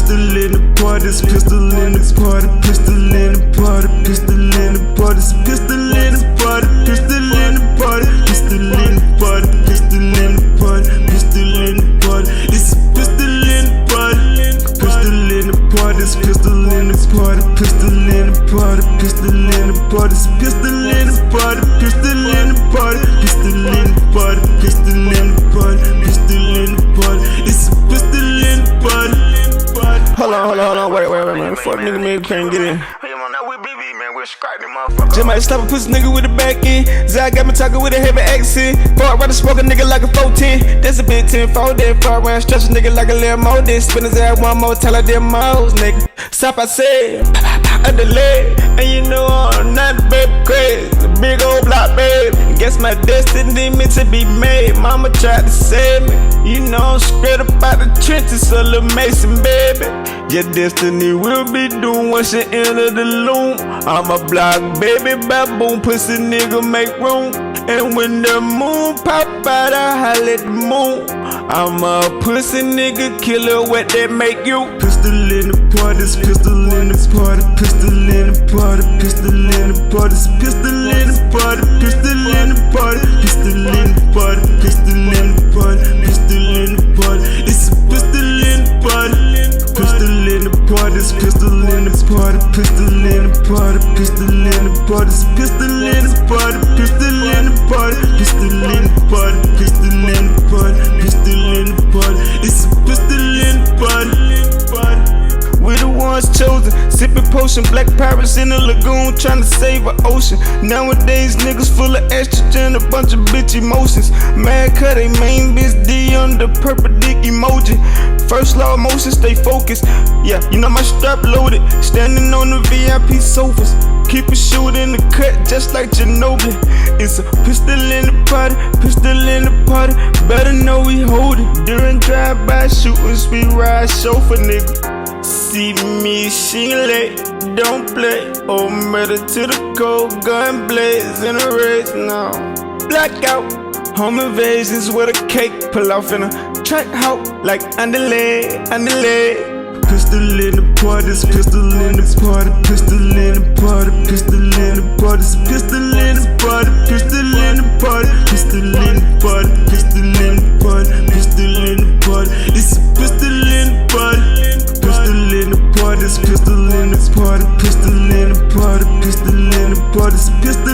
pistol in the party, this pistol in the party, pistol in the party, pistol in the party, this pistol in the party, pistol in the party, pistol in the party, pistol in the party, pistol in the party, it's a pistol in the party, pistol in the party, this pistol in the party, pistol in the party, pistol in the party, this pistol in the party, pistol in the party, pistol in the party, pistol in the party, pistol in the party, it's a pistol in the party. Hold on, wait, man. Fuck nigga, man, can't get in. Just might slap a pussy nigga with the back end. Zach got me talking with a heavy accent. Far right to smoke a nigga like a 410. That's a big 10-4 that far round. Stretch a nigga like a little more. Then spin his ass one more till I did moles, nigga. Stop, I said, under leg. And you know I'm not a baby crazy. Big old block, baby. Guess my destiny meant to be made. Mama tried to save me. You know I'm straight up out the trenches, so Lil Mason, baby. Your destiny will be doomed once you enter the loom. I'm a block baby baboon, pussy nigga make room. And when the moon pop out, I holla at the moon. I'm a pussy nigga killer, what that make you? Pistol in the party, this pistol in the party, pistol in the party, pistol in the party, this pistol in the party, pistol in the party, pistol in the party, pistol in the party, pistol in the party, it's a pistol in the party, pistol in the party, this pistol in the party, pistol in the party, pistol in the party, this pistol in the party, pistol in the party, pistol in the party, pistol in the party, pistol in the party, it's a pistol in the party. We the ones chosen, sipping potion, black pirates in the lagoon, trying to save an ocean. Nowadays niggas full of estrogen, a bunch of bitch emotions. Mad cut a main bitch D on the purple dick emoji. First law of motion, stay focused. Yeah, you know my strap loaded, standing on the VIP sofas. Keep a shooter in the cut just like Ginobili. It's a pistol in the party, pistol in the party. Better know we hold it. During drive-by shootings, we ride chauffeur, nigga. See me, she late, don't play. Oh, murder to the cold, gun blaze in a race now. Blackout, home invasions with a cake. Pull off in a track out like underlay. Pistol in the party, this pistol in the party, pistol in the party, pistol in the party, this pistol in the party, pistol in the party, pistol in the party, pistol in the party, pistol in the party, it's a pistol in the party, pistol in the party, this pistol in the party, pistol in the party, pistol in the party, this pistol